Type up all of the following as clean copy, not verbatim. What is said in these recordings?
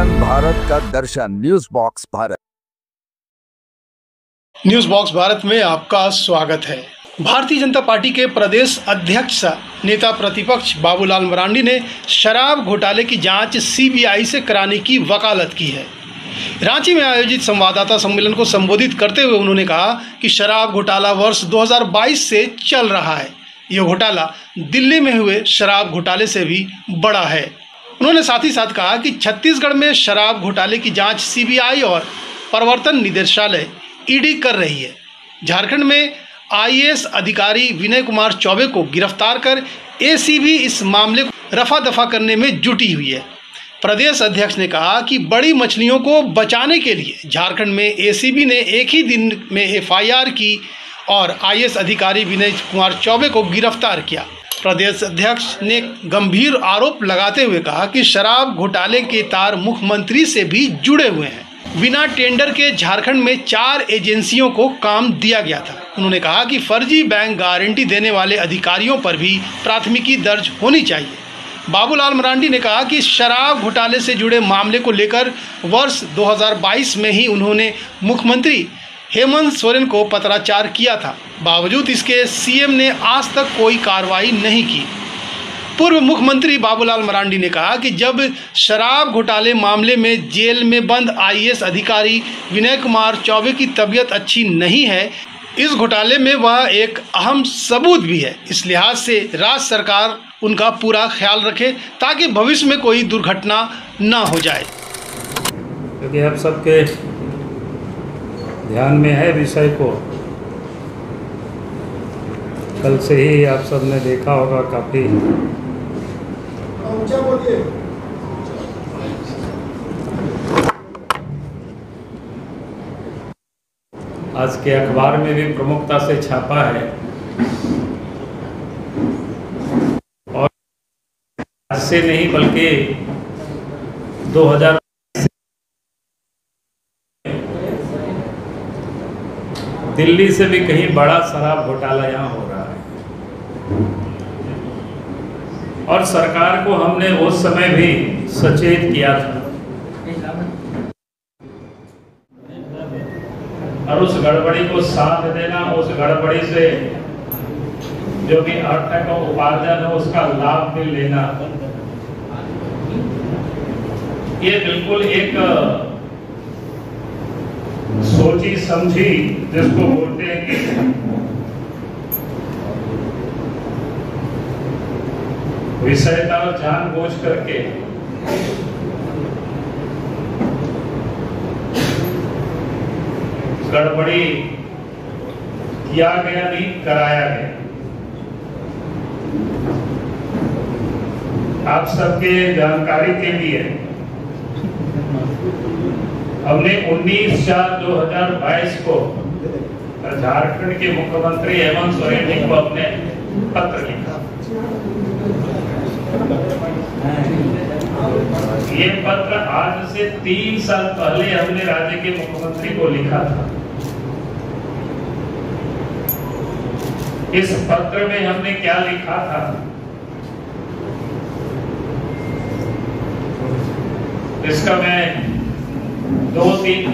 दर्शन भारत का दर्शन news box Bharat. News box Bharat में आपका स्वागत है। भारतीय जनता पार्टी के प्रदेश अध्यक्ष नेता प्रतिपक्ष बाबूलाल मरांडी ने शराब घोटाले की जांच सीबीआई से कराने की वकालत की है। रांची में आयोजित संवाददाता सम्मेलन को संबोधित करते हुए उन्होंने कहा कि शराब घोटाला वर्ष 2022 से चल रहा है। यह घोटाला दिल्ली में हुए शराब घोटाले से भी बड़ा है। उन्होंने साथ ही साथ कहा कि छत्तीसगढ़ में शराब घोटाले की जांच सीबीआई और प्रवर्तन निदेशालय ईडी कर रही है। झारखंड में आईएएस अधिकारी विनय कुमार चौबे को गिरफ्तार कर एसीबी इस मामले को रफा दफा करने में जुटी हुई है। प्रदेश अध्यक्ष ने कहा कि बड़ी मछलियों को बचाने के लिए झारखंड में एसीबी ने एक ही दिन में एफआईआर की और आईएएस अधिकारी विनय कुमार चौबे को गिरफ्तार किया। प्रदेश अध्यक्ष ने गंभीर आरोप लगाते हुए कहा कि शराब घोटाले के तार मुख्यमंत्री से भी जुड़े हुए हैं। बिना टेंडर के झारखंड में 4 एजेंसियों को काम दिया गया था। उन्होंने कहा कि फर्जी बैंक गारंटी देने वाले अधिकारियों पर भी प्राथमिकी दर्ज होनी चाहिए। बाबूलाल मरांडी ने कहा कि शराब घोटाले से जुड़े मामले को लेकर वर्ष 2022 में ही उन्होंने मुख्यमंत्री हेमंत सोरेन को पत्राचार किया था। बावजूद इसके सीएम ने आज तक कोई कार्रवाई नहीं की। पूर्व मुख्यमंत्री बाबूलाल मरांडी ने कहा कि जब शराब घोटाले मामले में जेल में बंद आईएएस अधिकारी विनय कुमार चौबे की तबीयत अच्छी नहीं है, इस घोटाले में वह एक अहम सबूत भी है। इस लिहाज से राज्य सरकार उनका पूरा ख्याल रखे ताकि भविष्य में कोई दुर्घटना न हो जाए। क्योंकि आप सबके ध्यान में है विषय को, कल से ही आप सब ने देखा होगा काफ़ी आज के अखबार में भी प्रमुखता से छापा है और आज से नहीं बल्कि 2000 दिल्ली से भी कहीं बड़ा शराब घोटाला यहाँ हो रहा है। और सरकार को हमने उस समय भी सचेत किया था और उस गड़बड़ी को साथ देना, उस गड़बड़ी से जो भी अर्थ का उपार्जन है उसका लाभ भी लेना, ये बिल्कुल एक सोची समझी जिसको बोलते हैं कि विषयता और जानबूझ करके गड़बड़ी किया गया, नहीं कराया गया। आप सबके जानकारी के लिए हमने 19/4/2022 को झारखंड के मुख्यमंत्री हेमंत सोरेन जी को अपने पत्र लिखा। ये पत्र आज से 3 साल पहले हमने राज्य के मुख्यमंत्री को लिखा था। इस पत्र में हमने क्या लिखा था, इसका मैं 2-3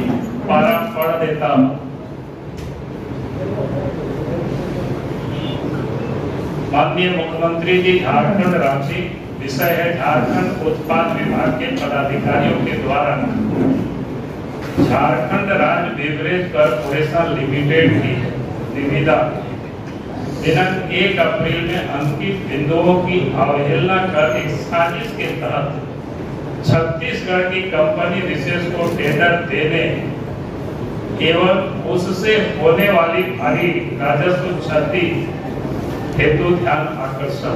पारा पढ़ देता हूं। माननीय मुख्यमंत्री जी, झारखंड रांची, विषय है झारखंड उत्पाद विभाग के पदाधिकारियों के द्वारा झारखंड राज्य बेवरेज कॉर्पोरेशन लिमिटेड की निविदा दिनांक 1 अप्रैल में अंकित बिंदुओं की अवहेलना कर एक साजिश के तहत छत्तीसगढ़ की कंपनी विशेष को टेंडर देने एवं उससे होने वाली भारी राजस्व क्षति हेतु ध्यान आकर्षण,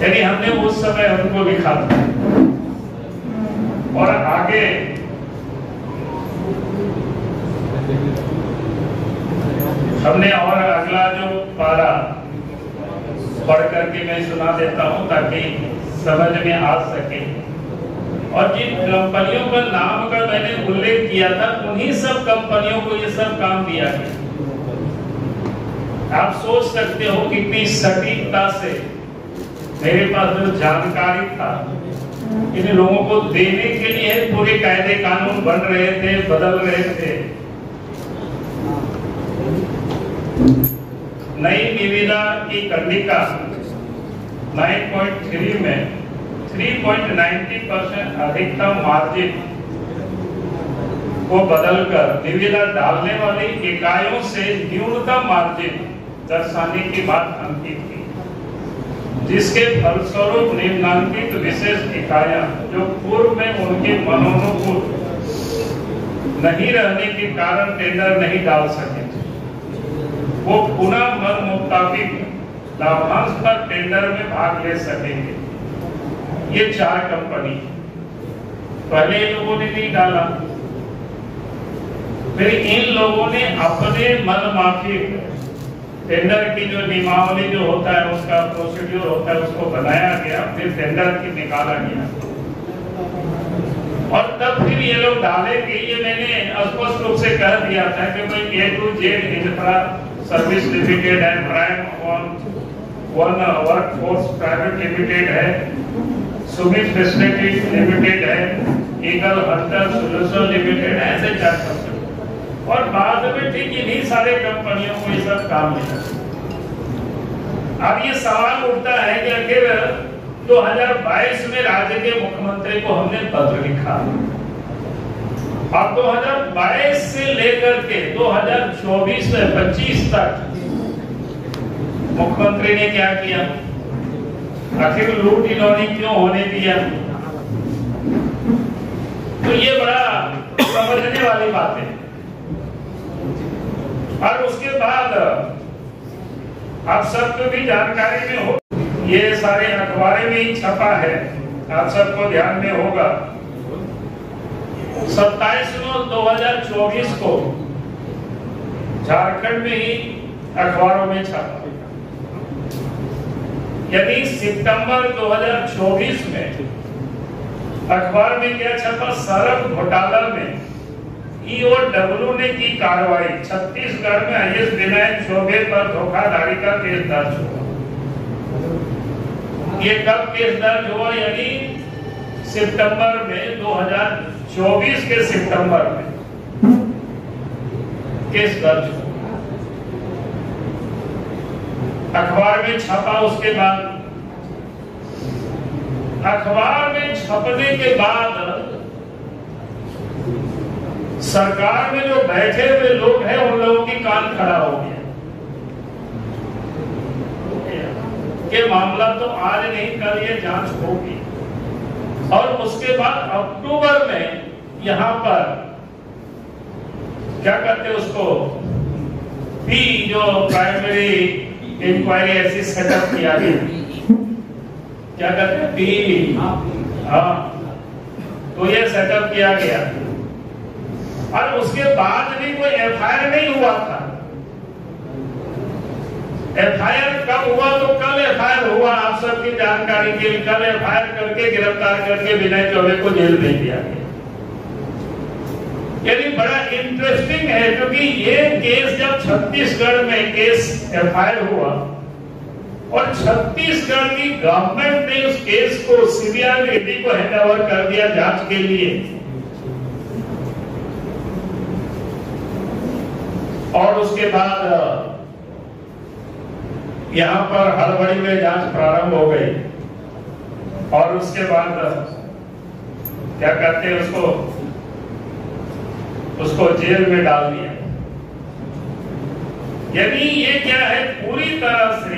यानी हमने उस समय हमको लिखा था। और आगे हमने और अगला जो पारा पढ़ करके मैं सुना देता हूं ताकि समझ में आ सके। और जिन कंपनियों का नाम का मैंने उल्लेख किया था उन्हीं सब कंपनियों को ये सब काम दिया गया। आप सोच सकते हो कितनी सटीकता से मेरे पास जो जानकारी था इन लोगों को देने के लिए पूरे कायदे कानून बन रहे थे, बदल रहे थे। नई निविदा की कंडिका 9.3 में 3.90% अधिकतम मार्जिन को बदलकर निविदा डालने वाली इकाइयों से न्यूनतम मार्जिन दर्शाने की बात अंकित की, जिसके फलस्वरूप निम्नांकित विशेष इकाइयां जो पूर्व में उनके मनोनुकूल नहीं रहने के कारण टेंडर नहीं डाल सके, वो पुनः मन मुताबिक लाभांश पर टेंडर में भाग ले सकेंगे। ये 4 कंपनी, पहले इन लोगों ने नहीं डाला, फिर इन लोगों ने अपने मन माफिक टेंडर की जो नियमावली जो होता है, उसका प्रोसीड्यूर होता है, उसको बनाया गया, फिर टेंडर की निकाला गया और तब फिर ये लोग डालेंगे। ये मैंने स्पष्ट रूप से कह दिया था कि भाई A to Z infra service limited है, prime one workforce private limited है, सुमित फैसिलिटीज लिमिटेड है, ईगल हंटर सोल्यूशन लिमिटेड है, ऐसे 4 कंपनी और बाद में ठीक इन्हीं सारे कंपनियों को ये सब काम मिला। अब ये सवाल उठता है कि आखिर 2022 में राज्य के मुख्यमंत्री को हमने पत्र लिखा, अब 2022 से लेकर के 2024 से 25 तक मुख्यमंत्री ने क्या किया? आखिर लूट इन्होंने क्यों होने दिया? तो ये बड़ा समझने वाली बात है। और उसके बाद आप सबको भी जानकारी में हो, ये सारे अखबारें में ही छपा है, आप सबको ध्यान में होगा। 27/9/2024 को झारखंड में ही अखबारों में छपा, यानी सितंबर 2024 में अखबार में क्या छपा? सड़क घोटाला में EOW ने की कार्रवाई, छत्तीसगढ़ में आईएएस विनायक चौबे पर धोखाधड़ी का केस दर्ज हुआ। ये कब केस दर्ज हुआ? यानी सितंबर में 2024 के सितंबर में केस दर्ज हुआ, अखबार में छपा। उसके बाद अखबार में छपने के बाद सरकार में जो बैठे हुए लोग हैं उन लोगों की कान खड़ा हो गया कि मामला तो आज नहीं कल ये जांच होगी। और उसके बाद अक्टूबर में यहां पर क्या कहते हैं उसको, पी जो प्राइमरी इंक्वायरी ऐसी सेटअप किया गया, क्या कहते हैं पी, हाँ, तो ये सेटअप किया गया। और उसके बाद भी कोई एफआईआर नहीं हुआ था। एफआईआर कब हुआ? तो कल एफआईआर हुआ, आप सबकी जानकारी के लिए कल एफआईआर करके गिरफ्तार करके विनय चौबे को जेल भेज दिया गया। यानी बड़ा इंटरेस्टिंग है, क्योंकि ये केस जब छत्तीसगढ़ में केस एफआईआर हुआ और छत्तीसगढ़ की गवर्नमेंट ने उस केस को सीबीआई को हैंडओवर कर दिया जांच के लिए, और उसके बाद यहां पर हड़बड़ी में जांच प्रारंभ हो गई और उसके बाद क्या कहते हैं उसको जेल में डाल दिया। यानी ये क्या है, पूरी तरह से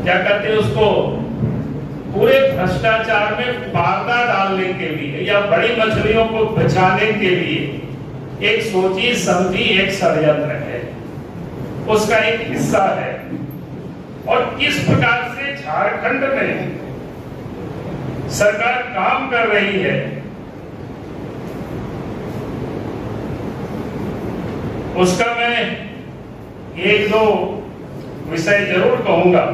क्या कहते हैं उसको, पूरे भ्रष्टाचार में पर्दा डालने के लिए या बड़ी मछलियों को बचाने के लिए एक सोची समझी एक षड्यंत्र है, उसका एक हिस्सा है। और किस प्रकार से झारखंड में सरकार काम कर रही है, उसका मैं एक दो विषय जरूर कहूंगा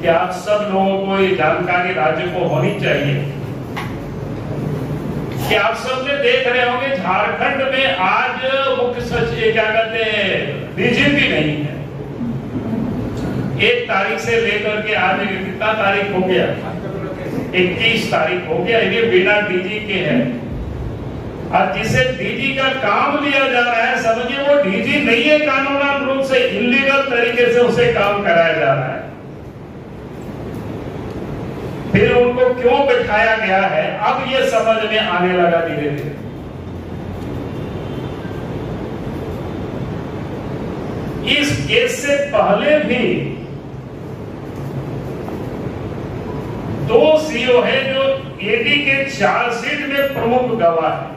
कि आप सब लोगों को ये जानकारी राज्य को होनी चाहिए कि आप सब ने देख रहे होंगे झारखंड में आज मुख्य सचिव क्या कहते हैं, डीजीपी नहीं है। 1 तारीख से लेकर के आज कितना तारीख हो गया, 21 तारीख हो गया, ये बिना डीजी के है। और जिसे डीजी का काम दिया जा रहा है, समझिए वो डीजी नहीं है, कानूनन रूप से इलीगल तरीके से उसे काम कराया जा रहा है। फिर उनको क्यों बिठाया गया है, अब ये समझ में आने लगा धीरे धीरे। इस केस से पहले भी 2 सीओ है जो ईडी के चार्जशीट में प्रमुख गवाह है,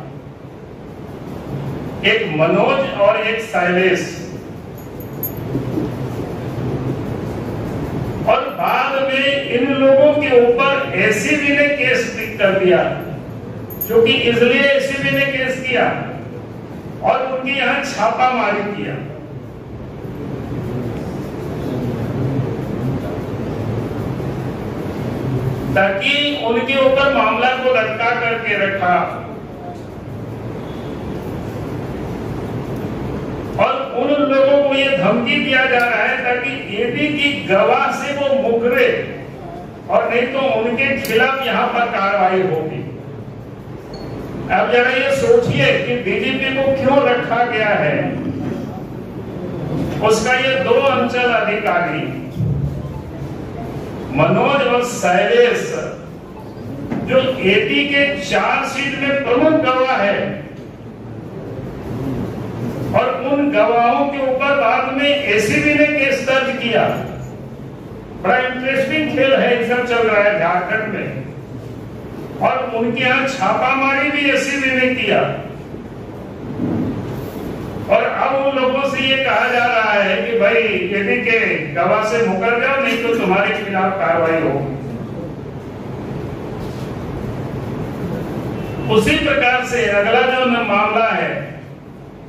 एक मनोज और एक शैलेश। और बाद में इन लोगों के ऊपर एसीबी ने केस कर दिया, क्योंकि इसलिए एसीबी ने केस किया और उनके यहां छापामारी किया। ताकि उनके ऊपर मामला को लटका करके रखा और उन लोगों को ये धमकी दिया जा रहा है ताकि ईडी की गवाह से वो मुकरे, और नहीं तो उनके खिलाफ यहां पर कार्रवाई होगी। अब जरा ये सोचिए कि डीजीपी को क्यों रखा गया है। उसका ये 2 अंचल अधिकारी मनोज और शैलेश जो ईडी के चार्जशीट में प्रमुख गवाह है, और उन गवाहों के ऊपर बाद में एसीबी ने केस दर्ज किया। बड़ा इंटरेस्टिंग खेल है, सब चल रहा है झारखंड में, और उनके यहां छापामारी भी एसीबी ने किया। और अब उन लोगों से ये कहा जा रहा है कि भाई ईडी के गवाह से मुकर जाओ, नहीं तो तुम्हारे खिलाफ कार्रवाई होगी। उसी प्रकार से अगला जो मामला है,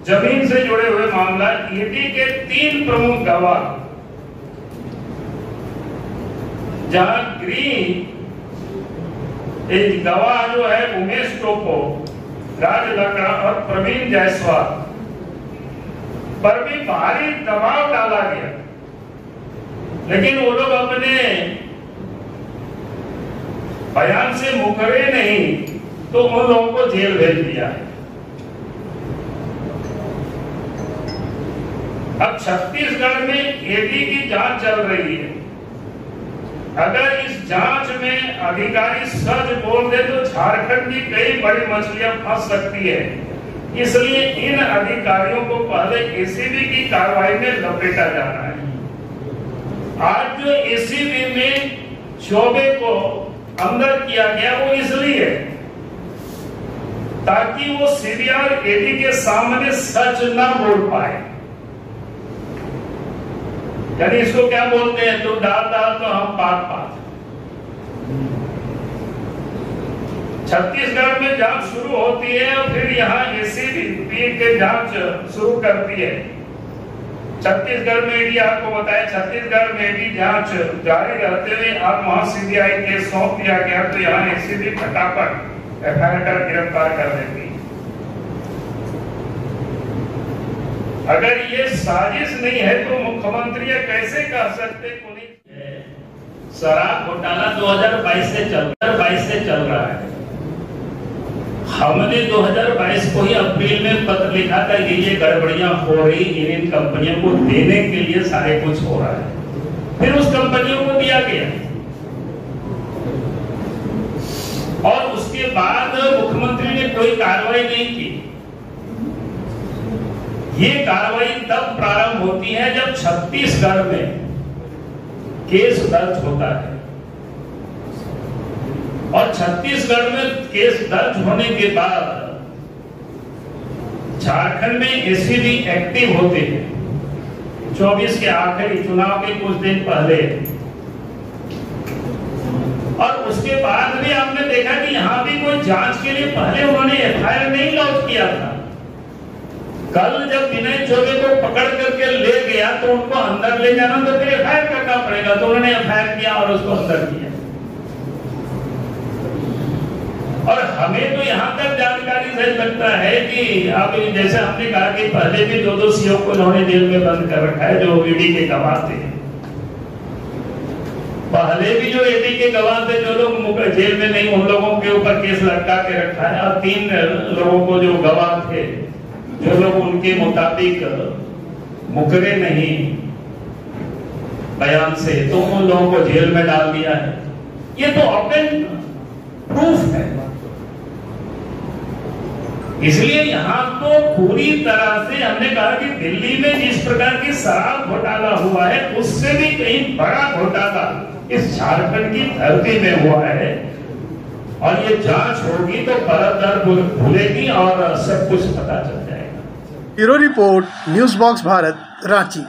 जमीन से जुड़े हुए मामला, ईडी के 3 प्रमुख गवाह, जहां एक गवाह जो है उमेश टोपो, राज लकड़ा और प्रवीण जायसवाल पर भी भारी दबाव डाला गया, लेकिन वो लोग अपने बयान से मुकरे नहीं, तो उन लोगों को जेल भेज दिया है। अब छत्तीसगढ़ में ईडी की जांच चल रही है। अगर इस जांच में अधिकारी सच बोल दे तो झारखंड की कई बड़ी मछलियां फंस सकती है, इसलिए इन अधिकारियों को पहले एसीबी की कार्रवाई में लपेटा जा रहा है। आज जो एसीबी में चौबे को अंदर किया गया वो इसलिए ताकि वो सीबीआई ईडी के सामने सच ना बोल पाए। यानी इसको क्या बोलते हैं, तो डाल तो हम पात। छत्तीसगढ़ में जांच शुरू होती है और फिर यहाँ एसीबी के जांच शुरू करती है। छत्तीसगढ़ में ईडी, आपको बताया, छत्तीसगढ़ में ईडी जांच जारी रहते हुए अब वहां सीबीआई के सौंप दिया गया, तो यहाँ एसीबी फटाफट एफआईआर कर गिरफ्तार कर देती है। अगर ये साजिश नहीं है तो मुख्यमंत्री कैसे कह सकते पुलिस शराब घोटाला 2022 से चल रहा है। हमने 2022 को ही अप्रैल में पत्र लिखा था कि ये गड़बड़ियां हो रही, इन कंपनियों को देने के लिए सारे कुछ हो रहा है। फिर उस कंपनियों को दिया गया और उसके बाद मुख्यमंत्री ने कोई कार्रवाई नहीं की। ये कार्रवाई तब प्रारंभ होती है जब छत्तीसगढ़ में केस दर्ज होता है, और छत्तीसगढ़ में केस दर्ज होने के बाद झारखंड में एसीबी एक्टिव होते हैं 24 के आखिरी चुनाव के कुछ दिन पहले। और उसके बाद भी आपने देखा कि यहां भी कोई जांच के लिए पहले उन्होंने एफआईआर नहीं लॉन्च किया था। कल जब विनय चौबे को पकड़ करके ले गया तो उनको अंदर ले जाना तो फिर एफआईआर करना पड़ेगा, तो उन्होंने एफआईआर किया और उसको अंदर किया। और हमें तो यहाँ तक जानकारी से लगता है कि अब जैसे हमने कहा कि पहले भी 2 सीओ को उन्होंने जेल में बंद कर रखा है जो ईडी के गवाह थे। पहले भी जो ईडी के गवाह थे, जो लोग जेल में नहीं, उन लोगों के ऊपर केस लटका के रखा है, और 3 लोगों को जो गवाह थे, जो लोग उनके मुताबिक मुकरे नहीं बयान से, तो उन लोगों को जेल में डाल दिया है। ये तो ओपन प्रूफ है। इसलिए यहाँ तो पूरी तरह से हमने कहा कि दिल्ली में जिस प्रकार की शराब घोटाला हुआ है, उससे भी कहीं बड़ा घोटाला इस झारखंड की धरती में हुआ है। और ये जांच होगी तो परत दर खुलेगी और सब कुछ पता चल जाएगा। Bureau report, news box Bharat, Ranchi.